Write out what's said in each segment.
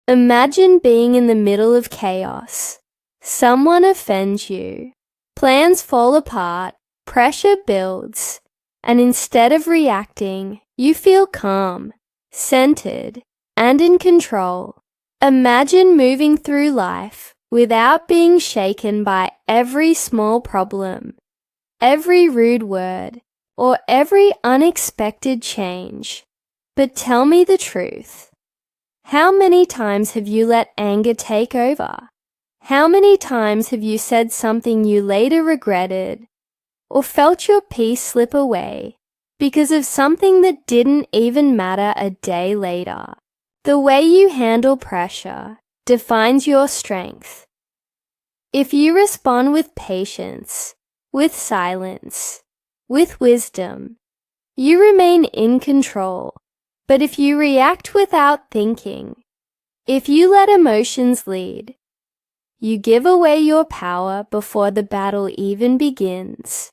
Imagine being in the middle of chaos. Someone offends you. Plans fall apart, pressure builds, and instead of reacting, you feel calm, centered, and in control. Imagine moving through life without being shaken by every small problem, every rude word, or every unexpected change. But tell me the truth. How many times have you let anger take over? How many times have you said something you later regretted, or felt your peace slip away because of something that didn't even matter a day later? The way you handle pressure defines your strength. If you respond with patience, with silence, with wisdom, you remain in control. But if you react without thinking, if you let emotions lead, you give away your power before the battle even begins.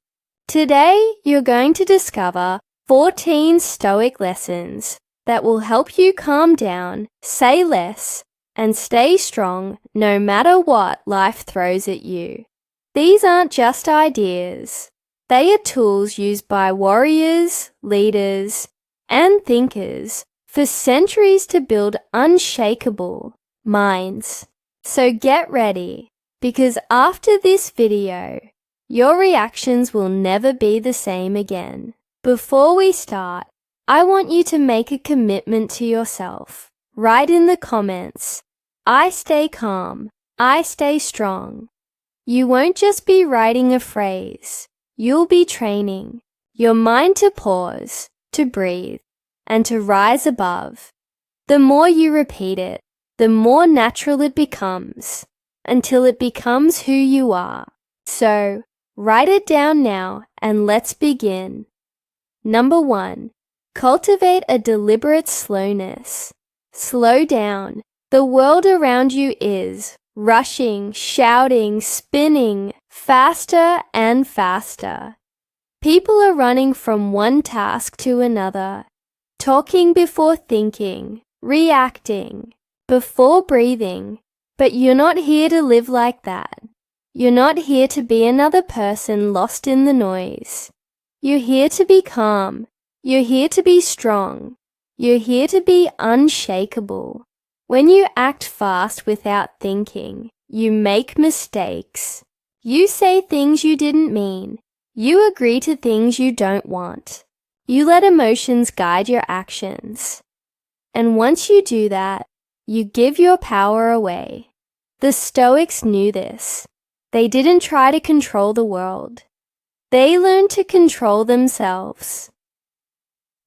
Today, you're going to discover 14 Stoic lessons that will help you calm down, say less, and stay strong no matter what life throws at you. These aren't just ideas. They are tools used by warriors, leaders, and thinkers for centuries to build unshakable minds. So get ready, because after this video, your reactions will never be the same again. Before we start, I want you to make a commitment to yourself. Write in the comments, I stay calm, I stay strong. You won't just be writing a phrase, you'll be training your mind to pause, to breathe, and to rise above. The more you repeat it, the more natural it becomes, until it becomes who you are. So, write it down now and let's begin. Number 1. Cultivate a deliberate slowness. Slow down. The world around you is rushing, shouting, spinning, faster and faster. People are running from one task to another, talking before thinking, reacting before breathing. But you're not here to live like that. You're not here to be another person lost in the noise. You're here to be calm. You're here to be strong. You're here to be unshakable. When you act fast without thinking, you make mistakes. You say things you didn't mean. You agree to things you don't want. You let emotions guide your actions. And once you do that, you give your power away. The Stoics knew this. They didn't try to control the world. They learned to control themselves.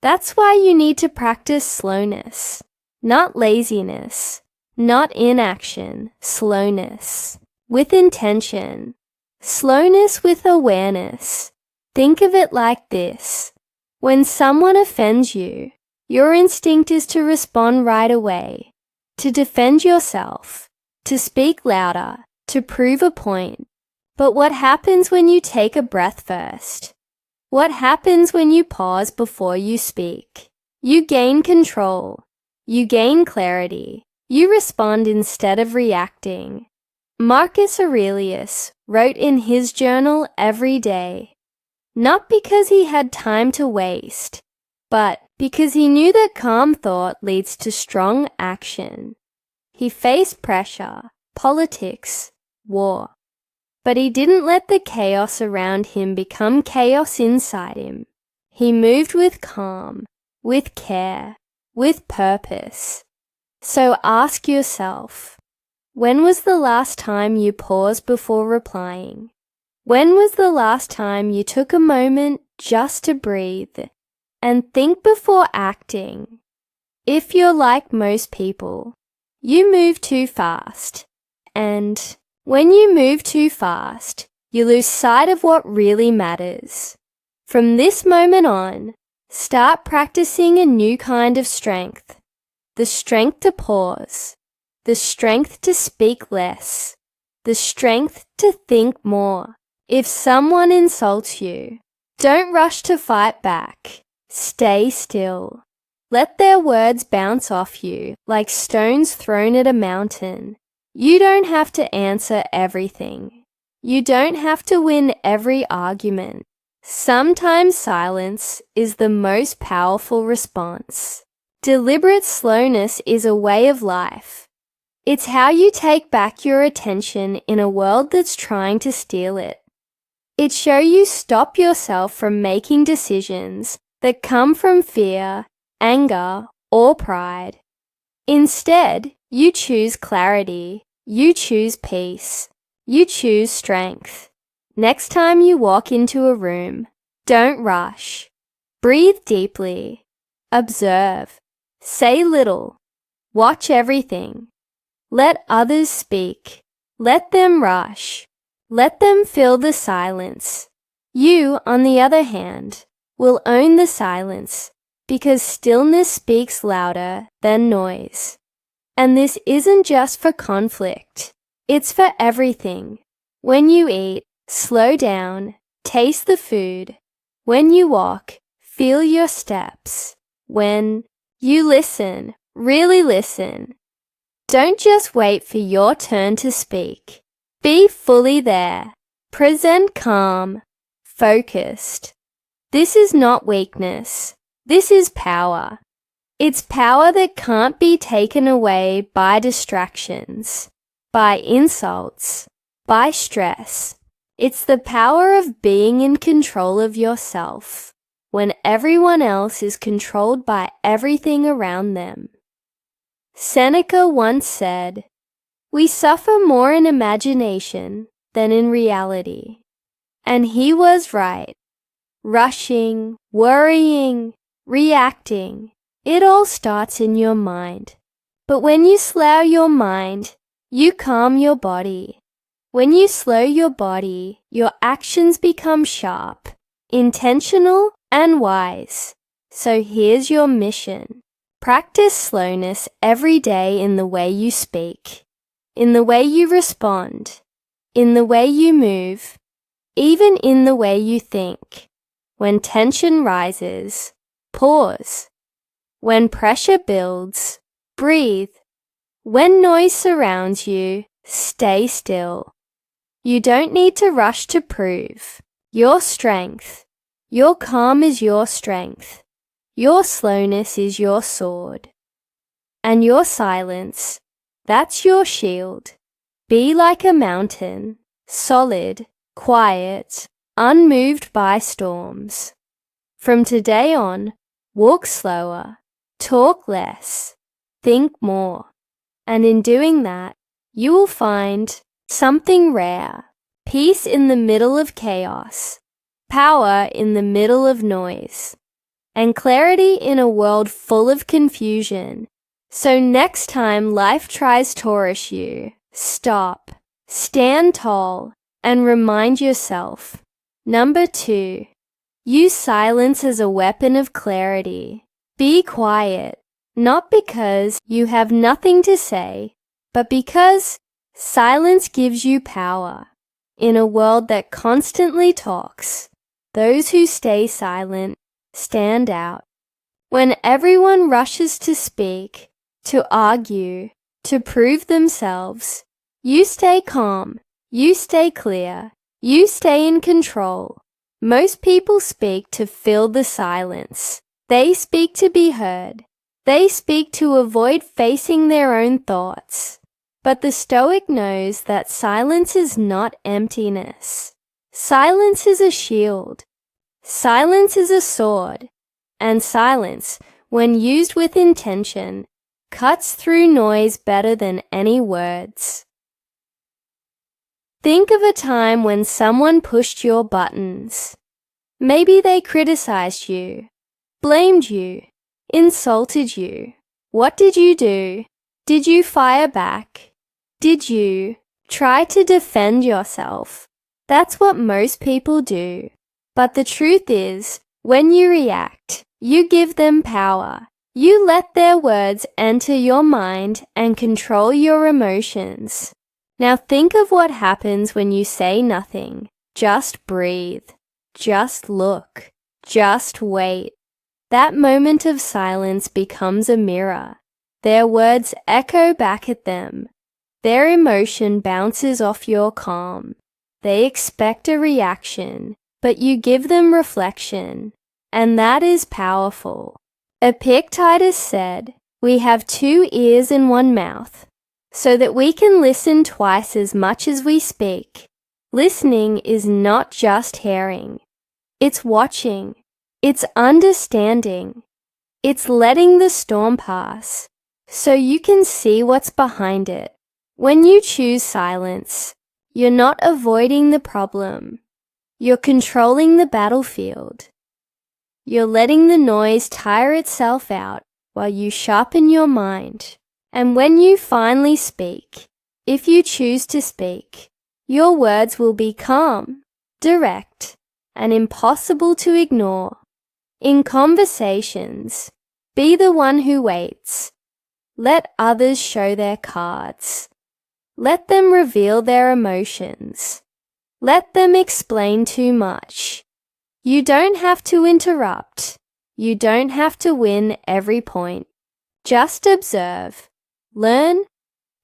That's why you need to practice slowness, not laziness, not inaction, slowness, with intention, slowness with awareness. Think of it like this. When someone offends you, your instinct is to respond right away, to defend yourself, to speak louder, to prove a point. But what happens when you take a breath first? What happens when you pause before you speak? You gain control. You gain clarity. You respond instead of reacting. Marcus Aurelius wrote in his journal every day, not because he had time to waste, but because he knew that calm thought leads to strong action. He faced pressure, politics, war. But he didn't let the chaos around him become chaos inside him. He moved with calm, with care, with purpose. So ask yourself, when was the last time you paused before replying? When was the last time you took a moment just to breathe and think before acting? If you're like most people, you move too fast, and when you move too fast, you lose sight of what really matters. From this moment on, start practicing a new kind of strength. The strength to pause. The strength to speak less. The strength to think more. If someone insults you, don't rush to fight back. Stay still. Let their words bounce off you like stones thrown at a mountain. You don't have to answer everything. You don't have to win every argument. Sometimes silence is the most powerful response. Deliberate slowness is a way of life. It's how you take back your attention in a world that's trying to steal it. It shows you stop yourself from making decisions that come from fear, anger, or pride. Instead, you choose clarity, you choose peace, you choose strength. Next time you walk into a room, don't rush. Breathe deeply. Observe. Say little. Watch everything. Let others speak. Let them rush. Let them fill the silence. You, on the other hand, will own the silence because stillness speaks louder than noise. And this isn't just for conflict. It's for everything. When you eat, slow down, taste the food. When you walk, feel your steps. When you listen, really listen. Don't just wait for your turn to speak. Be fully there. Present calm, focused. This is not weakness. This is power. It's power that can't be taken away by distractions, by insults, by stress. It's the power of being in control of yourself when everyone else is controlled by everything around them. Seneca once said, "We suffer more in imagination than in reality." And he was right. Rushing, worrying, reacting, it all starts in your mind. But when you slow your mind, you calm your body. When you slow your body, your actions become sharp, intentional, and wise. So here's your mission. Practice slowness every day in the way you speak, in the way you respond, in the way you move, even in the way you think. When tension rises, pause. When pressure builds, breathe. When noise surrounds you, stay still. You don't need to rush to prove your strength. Your calm is your strength. Your slowness is your sword. And your silence, that's your shield. Be like a mountain, solid, quiet, unmoved by storms. From today on, walk slower, talk less, think more. And in doing that, you will find something rare, peace in the middle of chaos, power in the middle of noise, and clarity in a world full of confusion. So next time life tries to rush you, stop, stand tall, and remind yourself. Number 2, use silence as a weapon of clarity. Be quiet, not because you have nothing to say, but because silence gives you power. In a world that constantly talks, those who stay silent stand out. When everyone rushes to speak, to argue, to prove themselves, you stay calm, you stay clear, you stay in control. Most people speak to fill the silence. They speak to be heard. They speak to avoid facing their own thoughts. But the Stoic knows that silence is not emptiness. Silence is a shield. Silence is a sword. And silence, when used with intention, cuts through noise better than any words. Think of a time when someone pushed your buttons. Maybe they criticized you, blamed you, insulted you. What did you do? Did you fire back? Did you try to defend yourself? That's what most people do. But the truth is, when you react, you give them power. You let their words enter your mind and control your emotions. Now think of what happens when you say nothing. Just breathe. Just look. Just wait. That moment of silence becomes a mirror. Their words echo back at them. Their emotion bounces off your calm. They expect a reaction, but you give them reflection, and that is powerful. Epictetus said, "We have 2 ears and 1 mouth, so that we can listen twice as much as we speak." Listening is not just hearing. It's watching. It's understanding. It's letting the storm pass, so you can see what's behind it. When you choose silence, you're not avoiding the problem. You're controlling the battlefield. You're letting the noise tire itself out while you sharpen your mind. And when you finally speak, if you choose to speak, your words will be calm, direct, and impossible to ignore. In conversations, be the one who waits. Let others show their cards. Let them reveal their emotions. Let them explain too much. You don't have to interrupt. You don't have to win every point. Just observe, learn,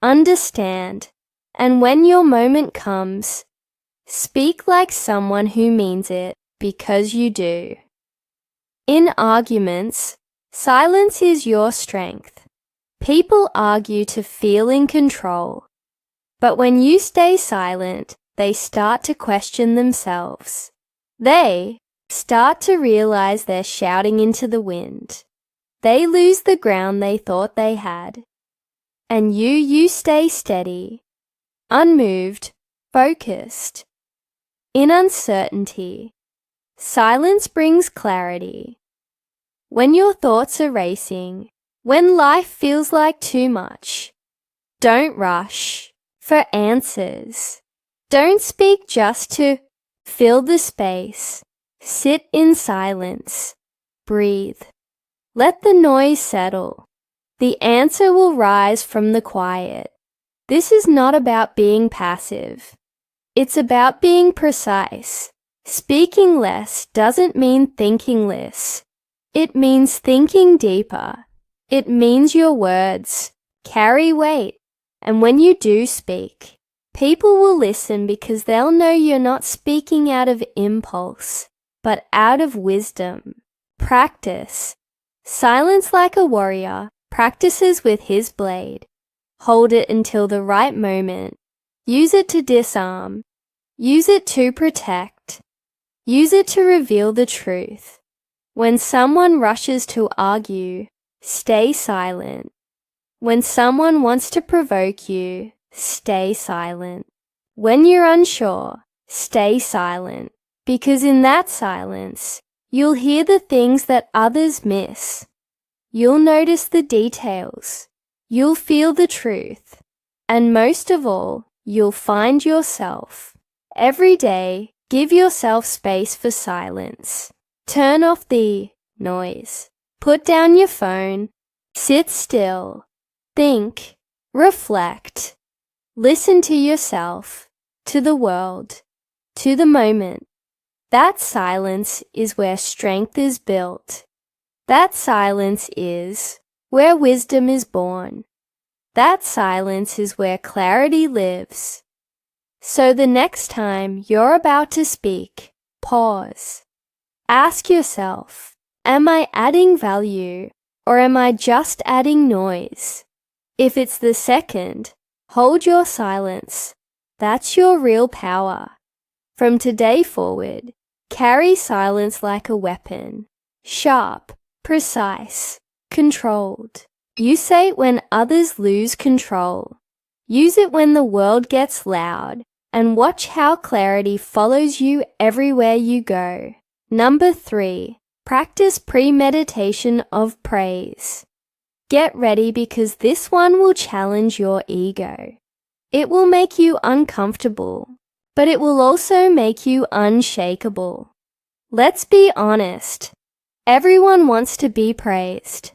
understand, and when your moment comes, speak like someone who means it because you do. In arguments, silence is your strength. People argue to feel in control. But when you stay silent, they start to question themselves. They start to realize they're shouting into the wind. They lose the ground they thought they had. And you stay steady, unmoved, focused. In uncertainty, silence brings clarity. When your thoughts are racing, when life feels like too much, don't rush for answers. Don't speak just to fill the space. Sit in silence. Breathe. Let the noise settle. The answer will rise from the quiet. This is not about being passive. It's about being precise. Speaking less doesn't mean thinking less. It means thinking deeper. It means your words carry weight. And when you do speak, people will listen because they'll know you're not speaking out of impulse, but out of wisdom. Practice. Silence like a warrior practices with his blade. Hold it until the right moment. Use it to disarm. Use it to protect. Use it to reveal the truth. When someone rushes to argue, stay silent. When someone wants to provoke you, stay silent. When you're unsure, stay silent, because in that silence, you'll hear the things that others miss. You'll notice the details. You'll feel the truth. And most of all, you'll find yourself. Every day, give yourself space for silence. Turn off the noise. Put down your phone. Sit still. Think. Reflect. Listen to yourself, to the world, to the moment. That silence is where strength is built. That silence is where wisdom is born. That silence is where clarity lives. So the next time you're about to speak, pause. Ask yourself, am I adding value or am I just adding noise? If it's the second, hold your silence. That's your real power. From today forward, carry silence like a weapon. Sharp, precise, controlled. Use it when others lose control. Use it when the world gets loud, and watch how clarity follows you everywhere you go. Number 3, practice premeditation of praise. Get ready because this one will challenge your ego. It will make you uncomfortable, but it will also make you unshakable. Let's be honest. Everyone wants to be praised.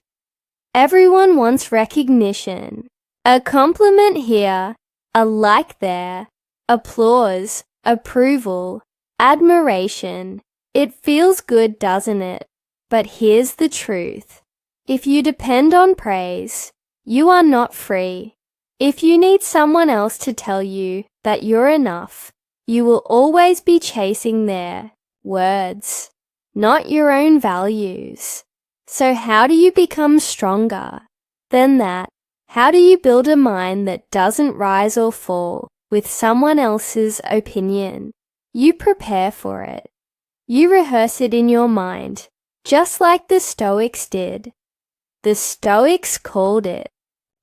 Everyone wants recognition. A compliment here, a like there, applause, approval, admiration. It feels good, doesn't it? But here's the truth. If you depend on praise, you are not free. If you need someone else to tell you that you're enough, you will always be chasing their words, not your own values. So how do you become stronger than that? How do you build a mind that doesn't rise or fall with someone else's opinion? You prepare for it. You rehearse it in your mind, just like the Stoics did. The Stoics called it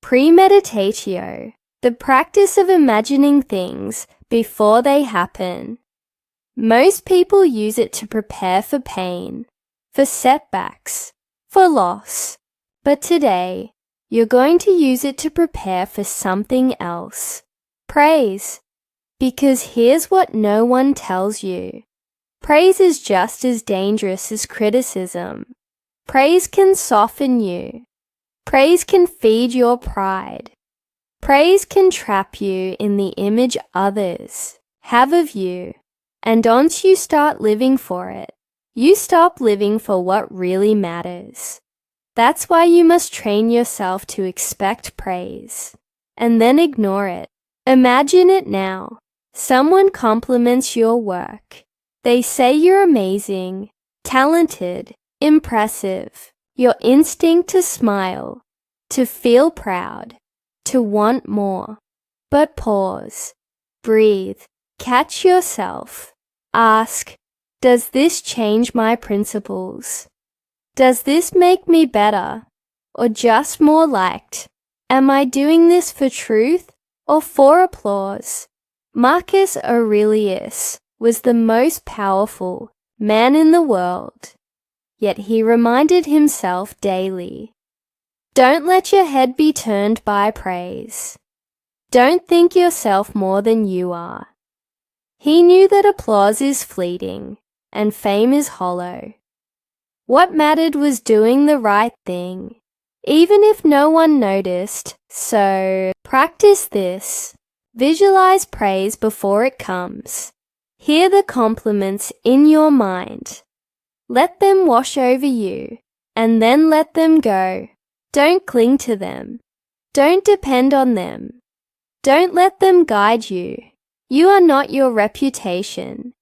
premeditatio, the practice of imagining things before they happen. Most people use it to prepare for pain, for setbacks, for loss. But today, you're going to use it to prepare for something else. Praise. Because here's what no one tells you. Praise is just as dangerous as criticism. Praise can soften you. Praise can feed your pride. Praise can trap you in the image others have of you. And once you start living for it, you stop living for what really matters. That's why you must train yourself to expect praise, and then ignore it. Imagine it now. Someone compliments your work. They say you're amazing, talented, impressive. Your instinct to smile, to feel proud, to want more. But pause, breathe, catch yourself. Ask, does this change my principles? Does this make me better, or just more liked? Am I doing this for truth or for applause? Marcus Aurelius was the most powerful man in the world, yet he reminded himself daily, don't let your head be turned by praise. Don't think yourself more than you are. He knew that applause is fleeting and fame is hollow. What mattered was doing the right thing, even if no one noticed. So, practice this. Visualize praise before it comes. Hear the compliments in your mind. Let them wash over you, and then let them go. Don't cling to them. Don't depend on them. Don't let them guide you. You are not your reputation.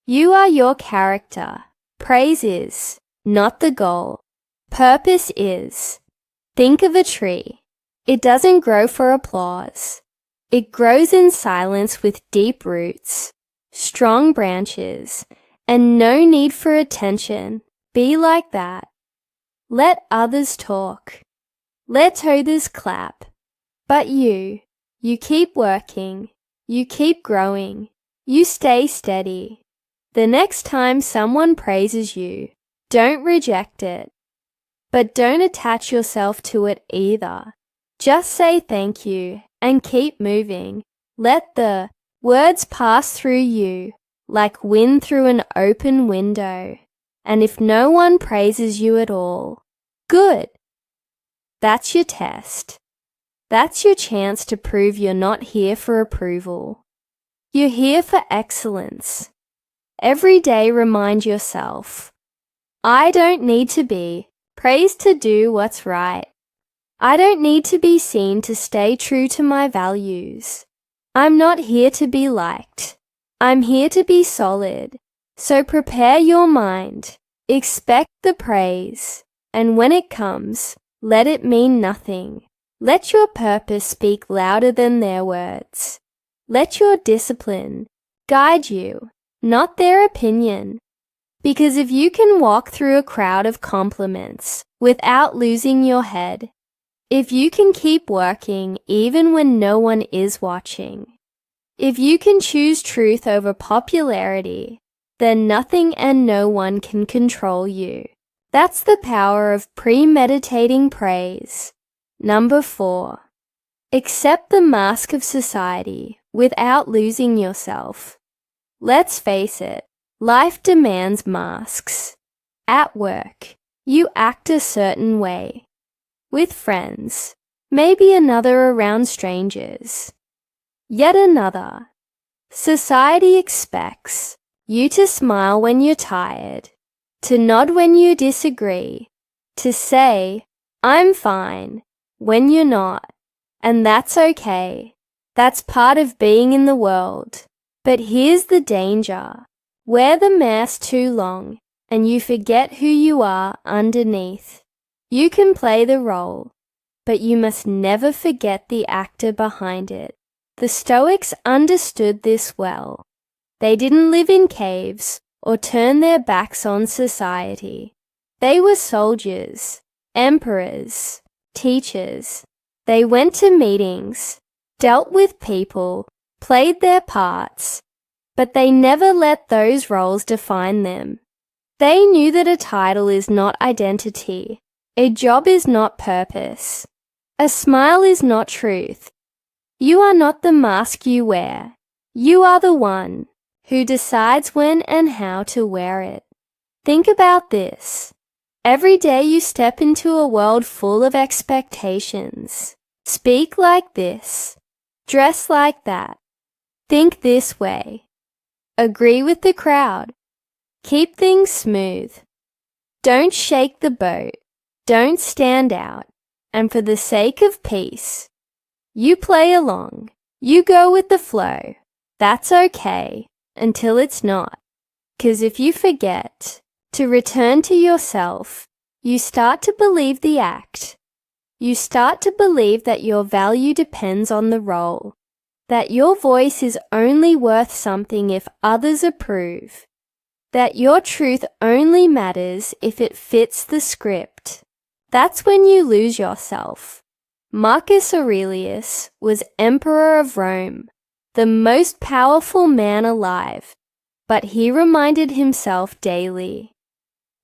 You are your character. Praise is not the goal. Purpose is. Think of a tree. It doesn't grow for applause. It grows in silence with deep roots, strong branches, and no need for attention. Be like that. Let others talk. Let others clap. But you keep working. You keep growing. You stay steady. The next time someone praises you, don't reject it. But don't attach yourself to it either. Just say thank you and keep moving. Let the words pass through you like wind through an open window. And if no one praises you at all, good. That's your test. That's your chance to prove you're not here for approval. You're here for excellence. Every day remind yourself, I don't need to be praised to do what's right. I don't need to be seen to stay true to my values. I'm not here to be liked. I'm here to be solid. So prepare your mind. Expect the praise. And when it comes, let it mean nothing. Let your purpose speak louder than their words. Let your discipline guide you, not their opinion. Because if you can walk through a crowd of compliments without losing your head, if you can keep working even when no one is watching, if you can choose truth over popularity, then nothing and no one can control you. That's the power of premeditating praise. Number 4. Accept the mask of society without losing yourself. Let's face it, life demands masks. At work, you act a certain way. With friends, maybe another around strangers. Yet another. Society expects you to smile when you're tired, to nod when you disagree, to say, "I'm fine," when you're not. And that's okay. That's part of being in the world. But here's the danger. Wear the mask too long, and you forget who you are underneath. You can play the role, but you must never forget the actor behind it. The Stoics understood this well. They didn't live in caves or turn their backs on society. They were soldiers, emperors, teachers. They went to meetings, dealt with people, played their parts, but they never let those roles define them. They knew that a title is not identity, a job is not purpose, a smile is not truth. You are not the mask you wear. You are the one who decides when and how to wear it. Think about this. Every day you step into a world full of expectations. Speak like this. Dress like that. Think this way. Agree with the crowd. Keep things smooth. Don't shake the boat. Don't stand out. And for the sake of peace, you play along. You go with the flow. That's okay until it's not. 'Cause if you forget to return to yourself, you start to believe the act. You start to believe that your value depends on the role, that your voice is only worth something if others approve, that your truth only matters if it fits the script. That's when you lose yourself. Marcus Aurelius was emperor of Rome, the most powerful man alive, but he reminded himself daily,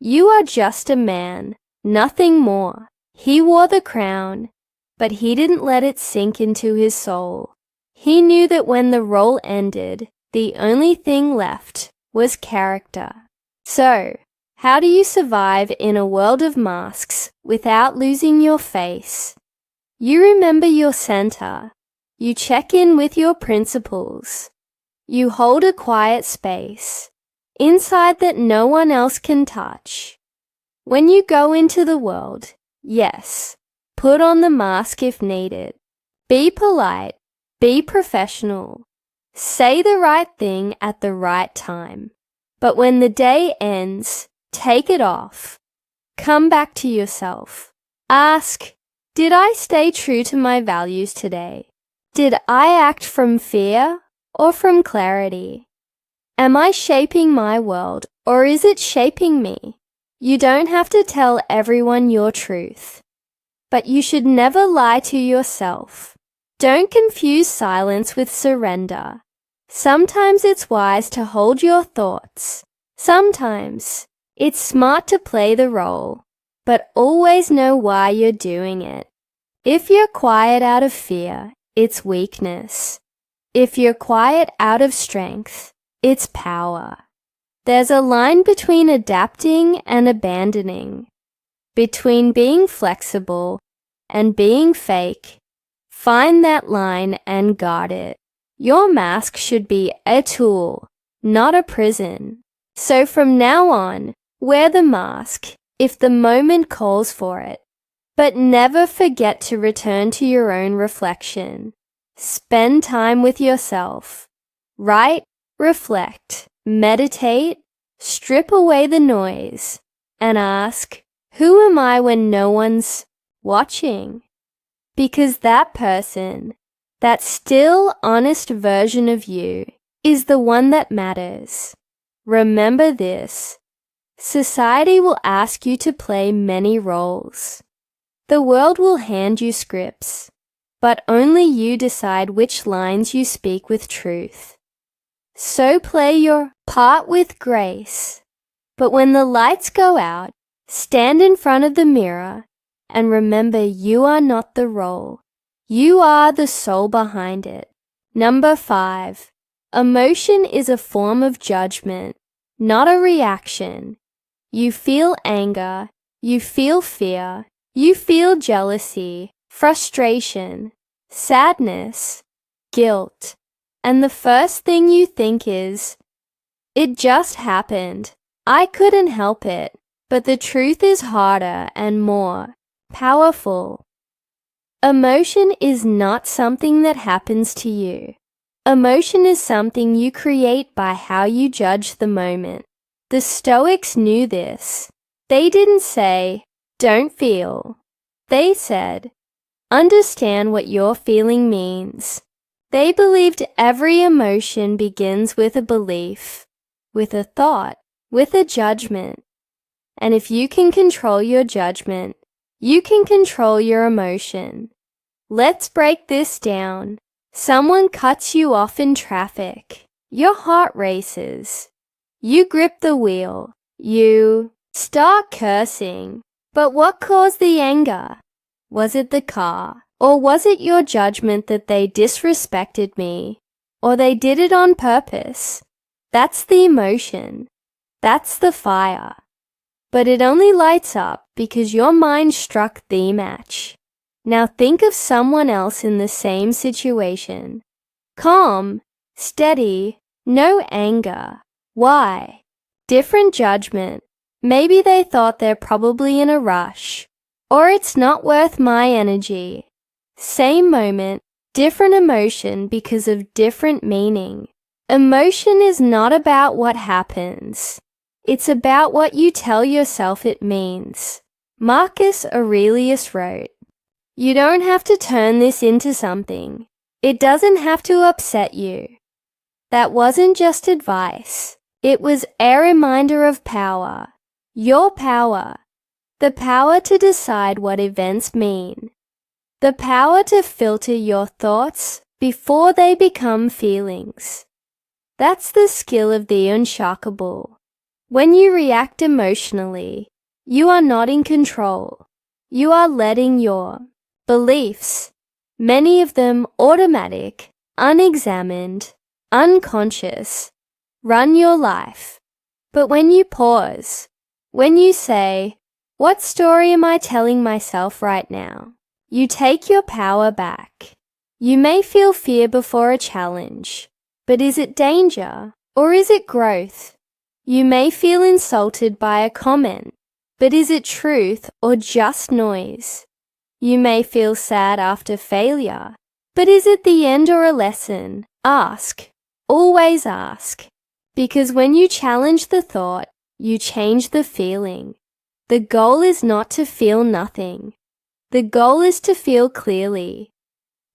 "You are just a man, nothing more." He wore the crown, but he didn't let it sink into his soul. He knew that when the role ended, the only thing left was character. So, how do you survive in a world of masks without losing your face? You remember your center. You check in with your principles. You hold a quiet space, inside that no one else can touch. When you go into the world, yes, put on the mask if needed. Be polite. Be professional. Say the right thing at the right time. But when the day ends, take it off. Come back to yourself. Ask, did I stay true to my values today? Did I act from fear or from clarity? Am I shaping my world or is it shaping me? You don't have to tell everyone your truth, but you should never lie to yourself. Don't confuse silence with surrender. Sometimes it's wise to hold your thoughts. Sometimes it's smart to play the role, but always know why you're doing it. If you're quiet out of fear, it's weakness. If you're quiet out of strength, it's power. There's a line between adapting and abandoning, between being flexible and being fake. Find that line and guard it. Your mask should be a tool, not a prison. So from now on, wear the mask if the moment calls for it. But never forget to return to your own reflection. Spend time with yourself. Write, reflect, meditate, strip away the noise, and ask, who am I when no one's watching? Because that person, that still honest version of you, is the one that matters. Remember this. Society will ask you to play many roles. The world will hand you scripts, but only you decide which lines you speak with truth. So play your part with grace. But when the lights go out, stand in front of the mirror and remember you are not the role. You are the soul behind it. Number 5. Emotion is a form of judgment, not a reaction. You feel anger, you feel fear, you feel jealousy, frustration, sadness, guilt, and the first thing you think is, it just happened. I couldn't help it, but the truth is harder and more powerful. Emotion is not something that happens to you. Emotion is something you create by how you judge the moment. The Stoics knew this. They didn't say, "Don't feel." They said, "Understand what your feeling means." They believed every emotion begins with a belief, with a thought, with a judgment. And if you can control your judgment, you can control your emotion. Let's break this down. Someone cuts you off in traffic. Your heart races. You grip the wheel. You start cursing. But what caused the anger? Was it the car? Or was it your judgment that they disrespected me? Or they did it on purpose? That's the emotion. That's the fire. But it only lights up because your mind struck the match. Now think of someone else in the same situation. Calm, steady, no anger. Why? Different judgment. Maybe they thought they're probably in a rush. Or it's not worth my energy. Same moment, different emotion because of different meaning. Emotion is not about what happens. It's about what you tell yourself it means. Marcus Aurelius wrote, "You don't have to turn this into something. It doesn't have to upset you." That wasn't just advice. It was a reminder of power. Your power. The power to decide what events mean. The power to filter your thoughts before they become feelings. That's the skill of the unshakable. When you react emotionally, you are not in control. You are letting your beliefs, many of them automatic, unexamined, unconscious, run your life. But when you pause, when you say, "What story am I telling myself right now?" you take your power back. You may feel fear before a challenge, but is it danger or is it growth? You may feel insulted by a comment, but is it truth or just noise? You may feel sad after failure, but is it the end or a lesson? Ask. Always ask. Because when you challenge the thought, you change the feeling. The goal is not to feel nothing. The goal is to feel clearly.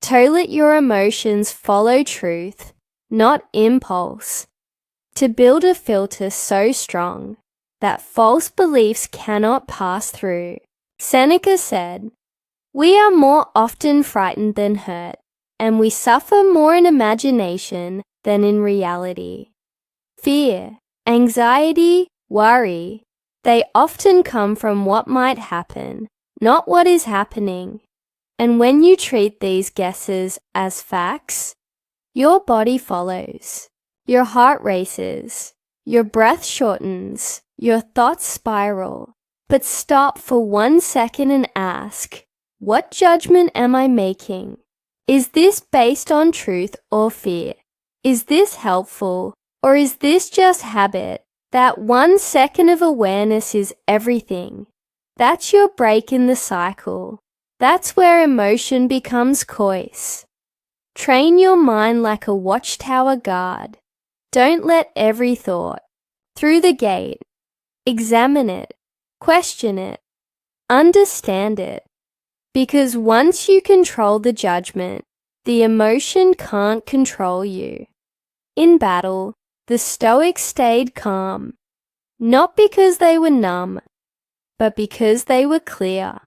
To let your emotions follow truth, not impulse. To build a filter so strong that false beliefs cannot pass through. Seneca said, "We are more often frightened than hurt, and we suffer more in imagination than in reality." Fear, anxiety, worry, they often come from what might happen, not what is happening. And when you treat these guesses as facts, your body follows. Your heart races. Your breath shortens. Your thoughts spiral. But stop for 1 second and ask, what judgment am I making? Is this based on truth or fear? Is this helpful or is this just habit? That 1 second of awareness is everything. That's your break in the cycle. That's where emotion becomes choice. Train your mind like a watchtower guard. Don't let every thought through the gate. Examine it, question it, understand it. Because once you control the judgment, the emotion can't control you. In battle, the Stoics stayed calm, not because they were numb, but because they were clear.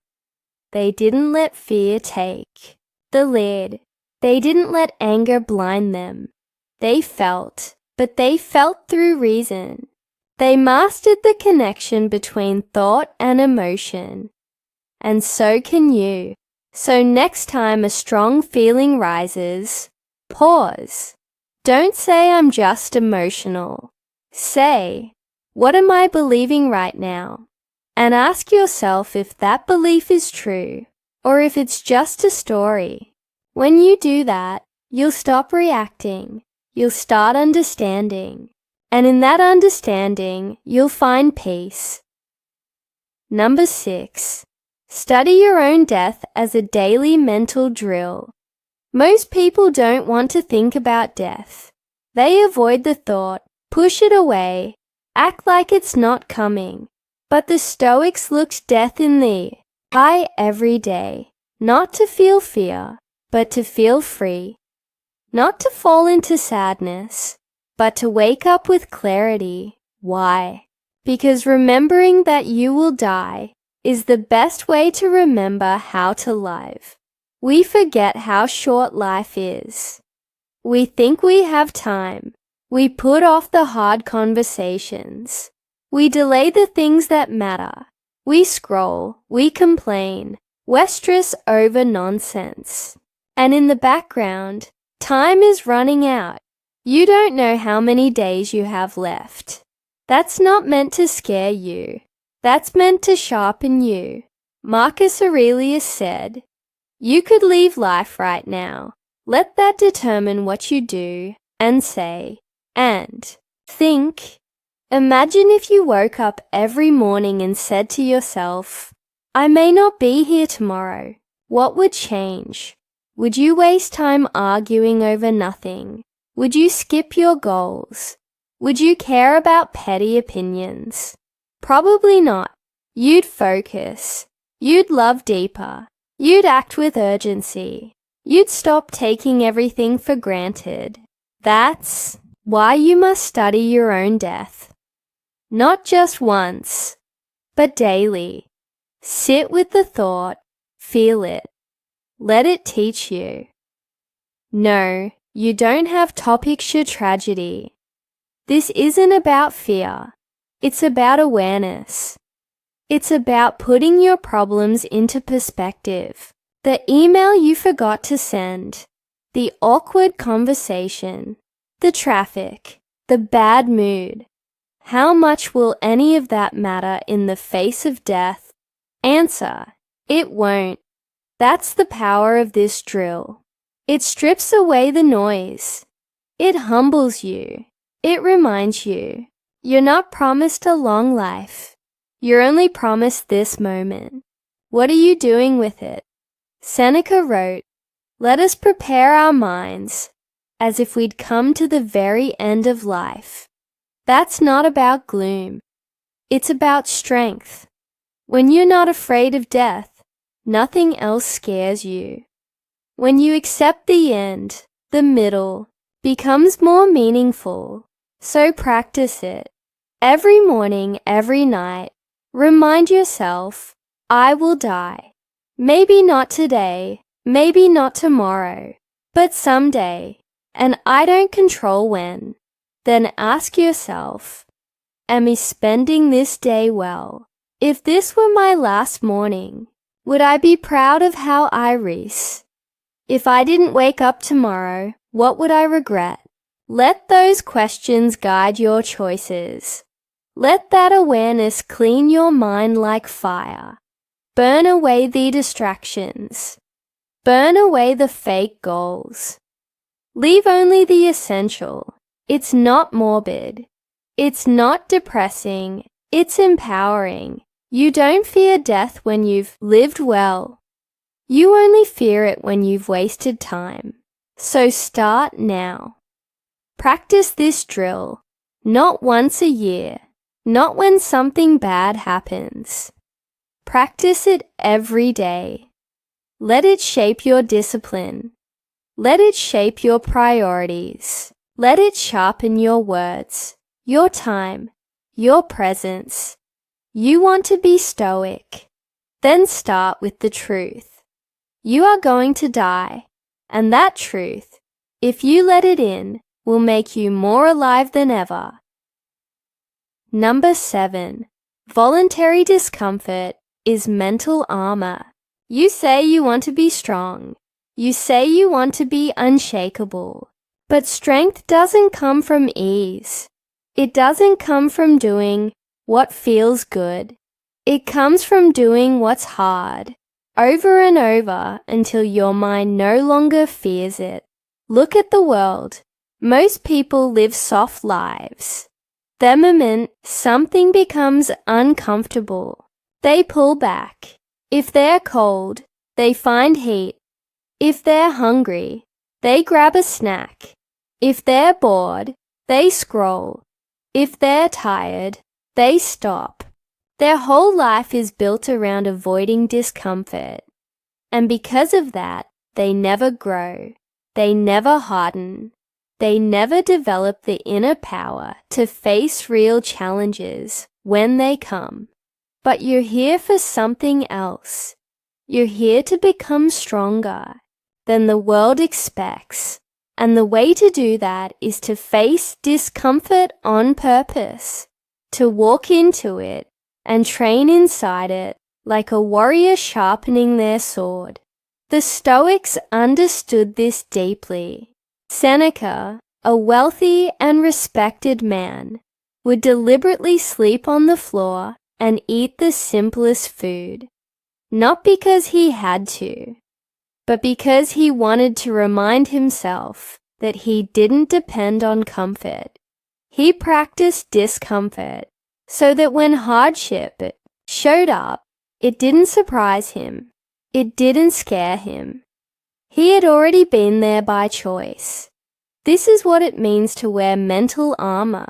They didn't let fear take the lead. They didn't let anger blind them. They felt, but they felt through reason. They mastered the connection between thought and emotion. And so can you. So next time a strong feeling rises, pause. Don't say I'm just emotional. Say, what am I believing right now? And ask yourself if that belief is true or if it's just a story. When you do that, you'll stop reacting. You'll start understanding. And in that understanding, you'll find peace. Number 6. Study your own death as a daily mental drill. Most people don't want to think about death. They avoid the thought, push it away, act like it's not coming. But the Stoics looked death in the eye every day, not to feel fear, but to feel free. Not to fall into sadness, but to wake up with clarity. Why? Because remembering that you will die is the best way to remember how to live. We forget how short life is. We think we have time. We put off the hard conversations. We delay the things that matter. We scroll. We complain. We stress over nonsense. And in the background, time is running out. You don't know how many days you have left. That's not meant to scare you. That's meant to sharpen you. Marcus Aurelius said, "You could leave life right now. Let that determine what you do and say and think." Imagine if you woke up every morning and said to yourself, "I may not be here tomorrow." What would change? Would you waste time arguing over nothing? Would you skip your goals? Would you care about petty opinions? Probably not. You'd focus. You'd love deeper. You'd act with urgency. You'd stop taking everything for granted. That's why you must study your own death. Not just once, but daily. Sit with the thought. Feel it. Let it teach you. No, you don't have to picture tragedy. This isn't about fear. It's about awareness. It's about putting your problems into perspective. The email you forgot to send, the awkward conversation, the traffic, the bad mood. How much will any of that matter in the face of death? Answer: it won't. That's the power of this drill. It strips away the noise. It humbles you. It reminds you, you're not promised a long life. You're only promised this moment. What are you doing with it? Seneca wrote, "Let us prepare our minds as if we'd come to the very end of life." That's not about gloom. It's about strength. When you're not afraid of death, nothing else scares you. When you accept the end, the middle becomes more meaningful. So practice it. Every morning, every night, remind yourself, I will die. Maybe not today, maybe not tomorrow, but someday, and I don't control when. Then ask yourself, am I spending this day well? If this were my last morning, would I be proud of how I race? If I didn't wake up tomorrow, what would I regret? Let those questions guide your choices. Let that awareness clean your mind like fire. Burn away the distractions. Burn away the fake goals. Leave only the essential. It's not morbid. It's not depressing. It's empowering. You don't fear death when you've lived well. You only fear it when you've wasted time. So start now. Practice this drill, not once a year, not when something bad happens. Practice it every day. Let it shape your discipline. Let it shape your priorities. Let it sharpen your words, your time, your presence. You want to be stoic? Then start with the truth. You are going to die, and that truth, if you let it in, will make you more alive than ever. Number 7. Voluntary discomfort is mental armor. You say you want to be strong. You say you want to be unshakable. But strength doesn't come from ease. It doesn't come from doing what feels good. It comes from doing what's hard, over and over until your mind no longer fears it. Look at the world. Most people live soft lives. The moment something becomes uncomfortable, they pull back. If they're cold, they find heat. If they're hungry, they grab a snack. If they're bored, they scroll. If they're tired, they stop. Their whole life is built around avoiding discomfort. And because of that, they never grow. They never harden. They never develop the inner power to face real challenges when they come. But you're here for something else. You're here to become stronger than the world expects. And the way to do that is to face discomfort on purpose, to walk into it and train inside it like a warrior sharpening their sword. The Stoics understood this deeply. Seneca, a wealthy and respected man, would deliberately sleep on the floor and eat the simplest food, not because he had to, but because he wanted to remind himself that he didn't depend on comfort. He practiced discomfort so that when hardship showed up, it didn't surprise him. It didn't scare him. He had already been there by choice. This is what it means to wear mental armor.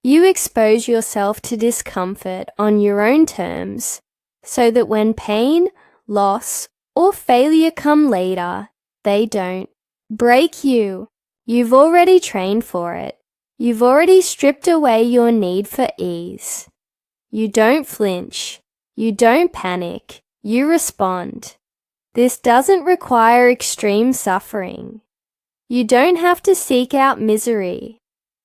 You expose yourself to discomfort on your own terms so that when pain, loss, or failure come later, they don't break you. You've already trained for it. You've already stripped away your need for ease. You don't flinch. You don't panic. You respond. This doesn't require extreme suffering. You don't have to seek out misery.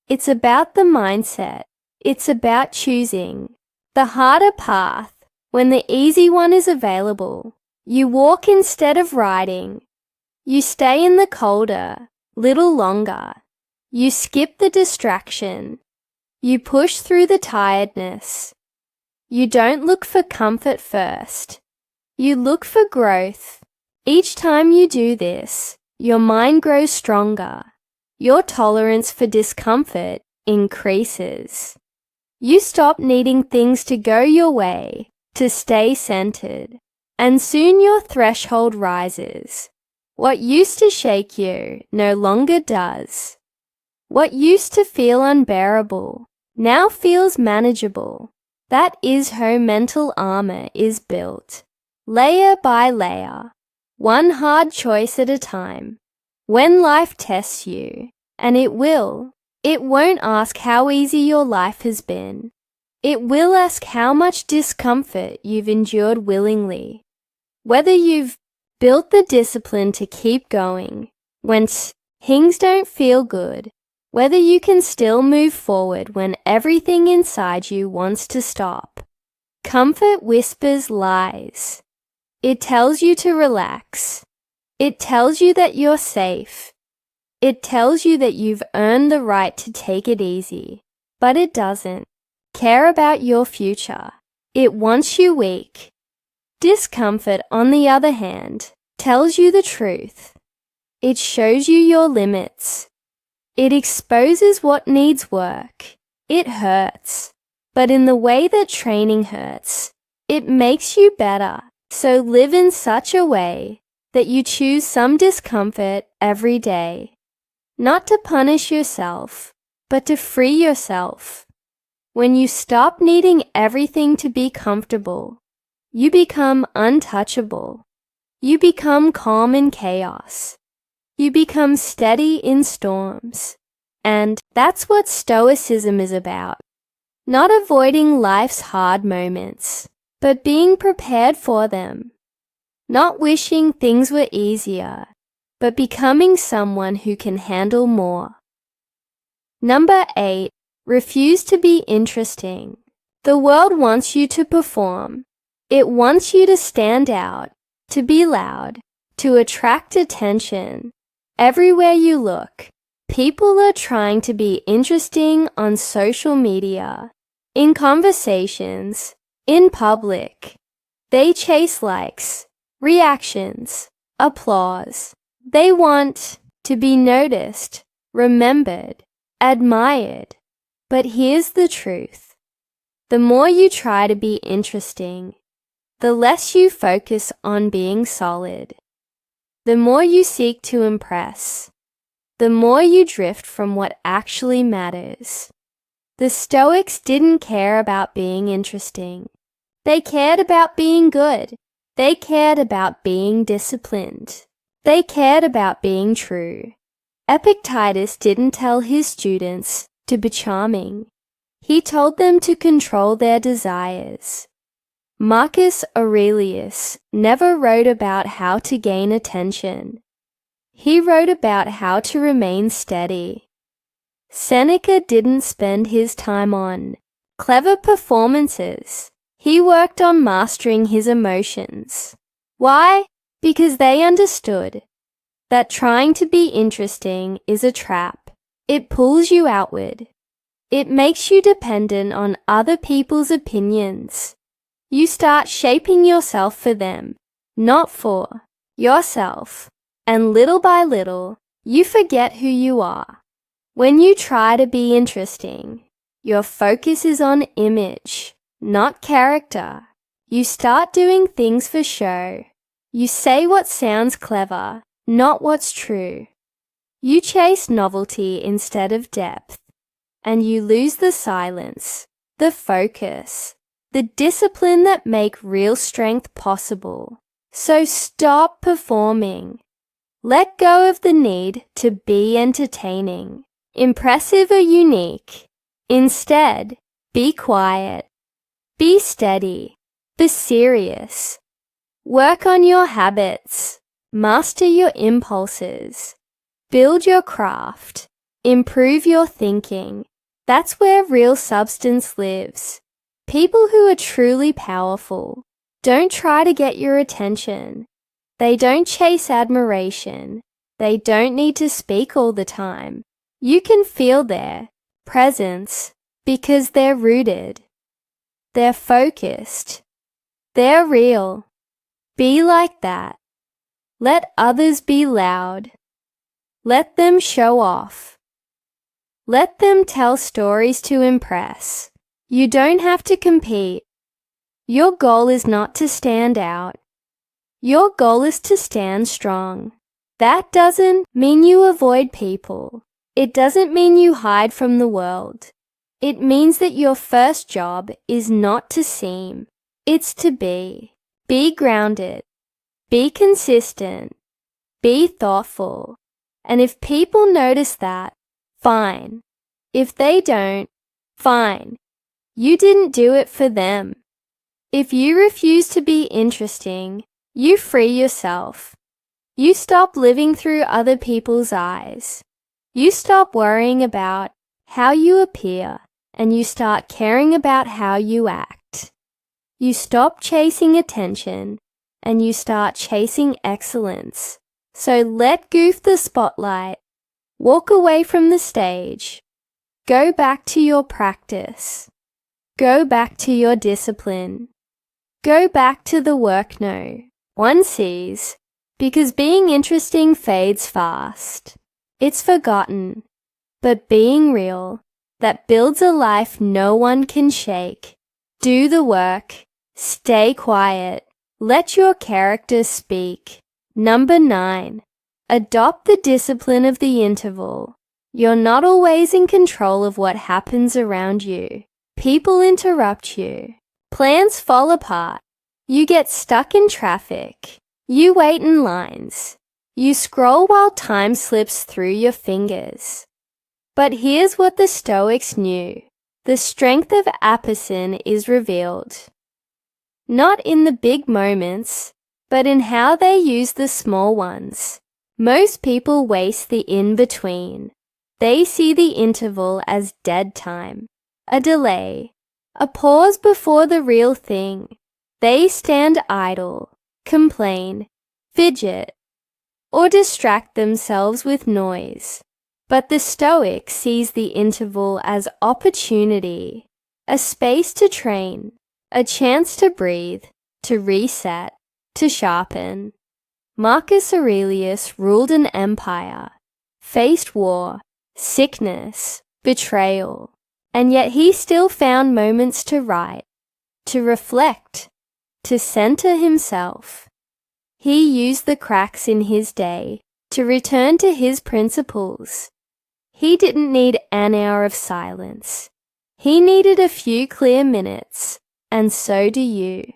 It's about the mindset. It's about choosing the harder path when the easy one is available. You walk instead of riding. You stay in the colder, little longer. You skip the distraction. You push through the tiredness. You don't look for comfort first. You look for growth. Each time you do this, your mind grows stronger. Your tolerance for discomfort increases. You stop needing things to go your way to stay centered, and soon your threshold rises. What used to shake you no longer does. What used to feel unbearable now feels manageable. That is how mental armor is built, layer by layer, one hard choice at a time. When life tests you, and it will, it won't ask how easy your life has been. It will ask how much discomfort you've endured willingly. Whether you've built the discipline to keep going when things don't feel good. Whether you can still move forward when everything inside you wants to stop. Comfort whispers lies. It tells you to relax. It tells you that you're safe. It tells you that you've earned the right to take it easy. But it doesn't care about your future. It wants you weak. Discomfort, on the other hand, tells you the truth. It shows you your limits. It exposes what needs work. It hurts. But in the way that training hurts, it makes you better. So live in such a way that you choose some discomfort every day. Not to punish yourself, but to free yourself. When you stop needing everything to be comfortable, you become untouchable. You become calm in chaos. You become steady in storms. And that's what Stoicism is about. Not avoiding life's hard moments, but being prepared for them. Not wishing things were easier, but becoming someone who can handle more. Number 8, refuse to be interesting. The world wants you to perform. It wants you to stand out, to be loud, to attract attention. Everywhere you look, people are trying to be interesting on social media, in conversations, in public. They chase likes, reactions, applause. They want to be noticed, remembered, admired. But here's the truth. The more you try to be interesting, the less you focus on being solid. The more you seek to impress, the more you drift from what actually matters. The Stoics didn't care about being interesting. They cared about being good. They cared about being disciplined. They cared about being true. Epictetus didn't tell his students to be charming. He told them to control their desires. Marcus Aurelius never wrote about how to gain attention. He wrote about how to remain steady. Seneca didn't spend his time on clever performances. He worked on mastering his emotions. Why? Because they understood that trying to be interesting is a trap. It pulls you outward. It makes you dependent on other people's opinions. You start shaping yourself for them, not for yourself. And little by little, you forget who you are. When you try to be interesting, your focus is on image, not character. You start doing things for show. You say what sounds clever, not what's true. You chase novelty instead of depth, and you lose the silence, the focus, the discipline that make real strength possible. So stop performing. Let go of the need to be entertaining, impressive or unique. Instead, be quiet, be steady, be serious. Work on your habits, master your impulses, build your craft, improve your thinking. That's where real substance lives. People who are truly powerful don't try to get your attention. They don't chase admiration. They don't need to speak all the time. You can feel their presence because they're rooted. They're focused. They're real. Be like that. Let others be loud. Let them show off. Let them tell stories to impress. You don't have to compete. Your goal is not to stand out. Your goal is to stand strong. That doesn't mean you avoid people. It doesn't mean you hide from the world. It means that your first job is not to seem, it's to be. Be grounded. Be consistent. Be thoughtful. And if people notice that, fine. If they don't, fine. You didn't do it for them. If you refuse to be interesting, you free yourself. You stop living through other people's eyes. You stop worrying about how you appear, and you start caring about how you act. You stop chasing attention, and you start chasing excellence. So let goof the spotlight. Walk away from the stage. Go back to your practice. Go back to your discipline. Go back to the work no one sees, because being interesting fades fast. It's forgotten. But being real, that builds a life no one can shake. Do the work. Stay quiet. Let your character speak. Number 9. Adopt the discipline of the interval. You're not always in control of what happens around you. People interrupt you. Plans fall apart. You get stuck in traffic. You wait in lines. You scroll while time slips through your fingers. But here's what the Stoics knew. The strength of apison is revealed. Not in the big moments, but in how they use the small ones. Most people waste the in-between. They see the interval as dead time, a delay, a pause before the real thing. They stand idle, complain, fidget, or distract themselves with noise. But the Stoic sees the interval as opportunity, a space to train, a chance to breathe, to reset, to sharpen. Marcus Aurelius ruled an empire, faced war, sickness, betrayal, and yet he still found moments to write, to reflect, to center himself. He used the cracks in his day to return to his principles. He didn't need an hour of silence. He needed a few clear minutes, and so do you.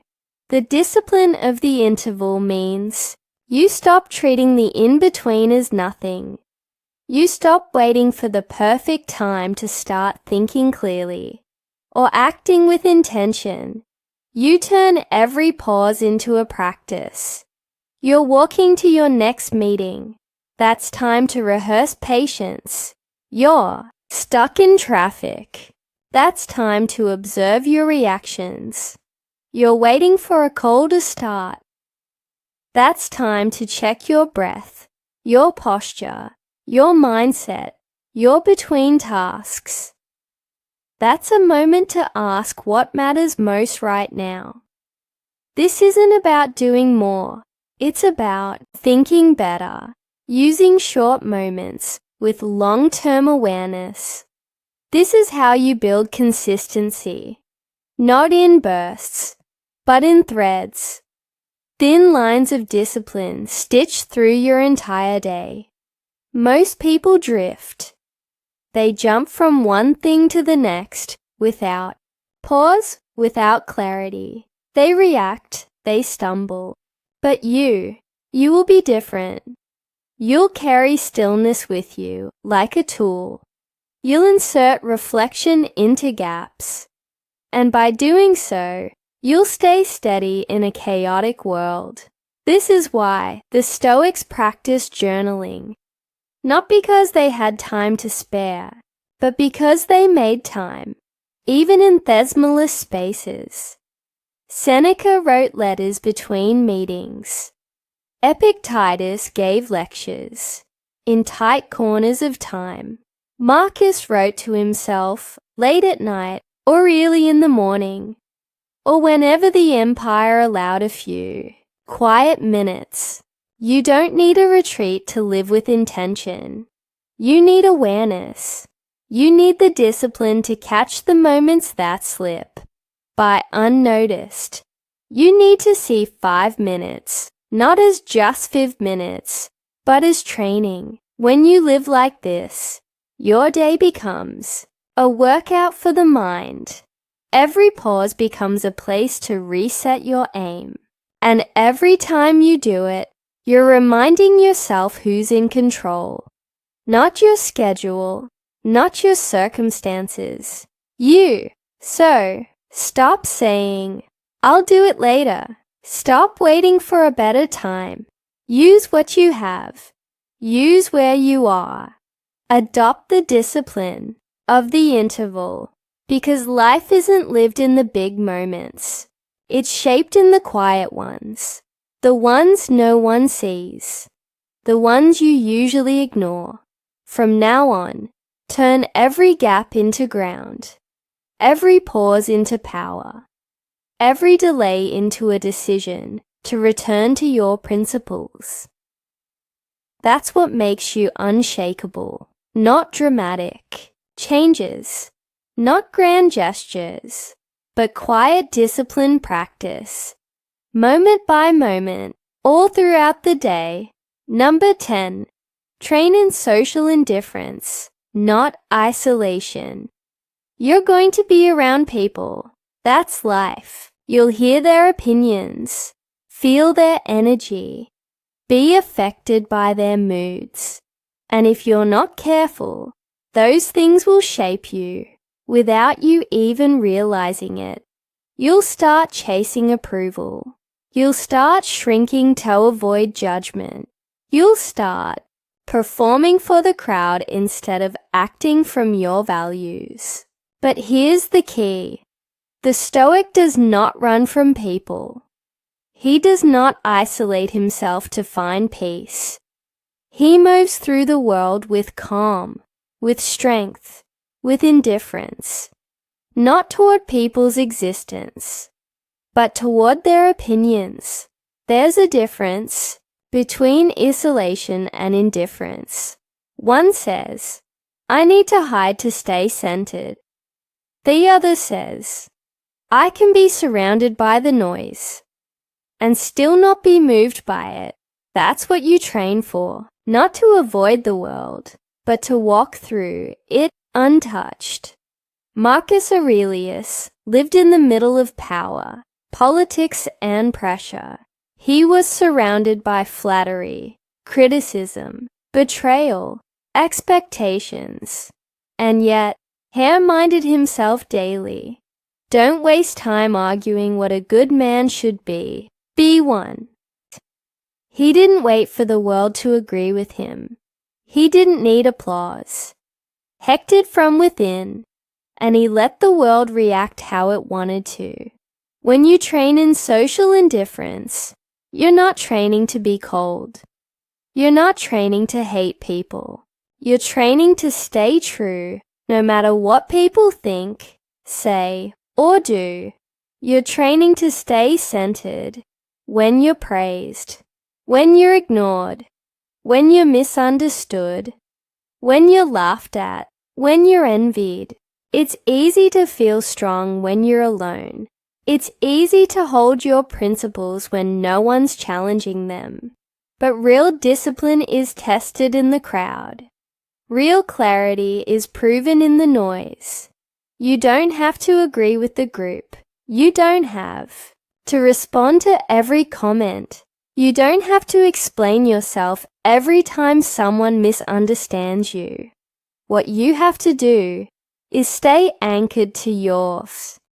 The discipline of the interval means you stop treating the in-between as nothing. You stop waiting for the perfect time to start thinking clearly or acting with intention. You turn every pause into a practice. You're walking to your next meeting. That's time to rehearse patience. You're stuck in traffic. That's time to observe your reactions. You're waiting for a call to start. That's time to check your breath, your posture, your mindset. You're between tasks. That's a moment to ask what matters most right now. This isn't about doing more. It's about thinking better, using short moments with long-term awareness. This is how you build consistency, not in bursts, but in threads. Thin lines of discipline stitched through your entire day. Most people drift. They jump from one thing to the next without pause, without clarity. They react, they stumble. But you will be different. You'll carry stillness with you like a tool. You'll insert reflection into gaps. And by doing so, you'll stay steady in a chaotic world. This is why the Stoics practiced journaling. Not because they had time to spare, but because they made time, even in thesmaless spaces. Seneca wrote letters between meetings. Epictetus gave lectures in tight corners of time. Marcus wrote to himself late at night or early in the morning, or whenever the empire allowed a few quiet minutes. You don't need a retreat to live with intention. You need awareness. You need the discipline to catch the moments that slip by unnoticed. You need to see 5 minutes, not as just 5 minutes, but as training. When you live like this, your day becomes a workout for the mind. Every pause becomes a place to reset your aim. And every time you do it, you're reminding yourself who's in control. Not your schedule, not your circumstances. You. So, stop saying, "I'll do it later." Stop waiting for a better time. Use what you have. Use where you are. Adopt the discipline of the interval, because life isn't lived in the big moments. It's shaped in the quiet ones, the ones no one sees, the ones you usually ignore. From now on, turn every gap into ground, every pause into power, every delay into a decision to return to your principles. That's what makes you unshakable, not dramatic changes, not grand gestures, but quiet discipline practice, moment by moment, all throughout the day. Number 10, train in social indifference, not isolation. You're going to be around people. That's life. You'll hear their opinions, feel their energy, be affected by their moods. And if you're not careful, those things will shape you without you even realizing it. You'll start chasing approval. You'll start shrinking to avoid judgment. You'll start performing for the crowd instead of acting from your values. But here's the key. The Stoic does not run from people. He does not isolate himself to find peace. He moves through the world with calm, with strength, with indifference, not toward people's existence, but toward their opinions. There's a difference between isolation and indifference. One says, "I need to hide to stay centered." The other says, I can be surrounded by the noise and still not be moved by it. That's what you train for, not to avoid the world, but to walk through it untouched. Marcus Aurelius lived in the middle of power, politics, and pressure. He was surrounded by flattery, criticism, betrayal, expectations, and yet he minded himself daily. Don't waste time arguing what a good man should be. Be one. He didn't wait for the world to agree with him. He didn't need applause. Hectored from within, and he let the world react how it wanted to. When you train in social indifference, you're not training to be cold. You're not training to hate people. You're training to stay true no matter what people think, say, or do. You're training to stay centered when you're praised, when you're ignored, when you're misunderstood, when you're laughed at, when you're envied. It's easy to feel strong when you're alone. It's easy to hold your principles when no one's challenging them. But real discipline is tested in the crowd. Real clarity is proven in the noise. You don't have to agree with the group. You don't have to respond to every comment. You don't have to explain yourself every time someone misunderstands you. What you have to do is stay anchored to yours.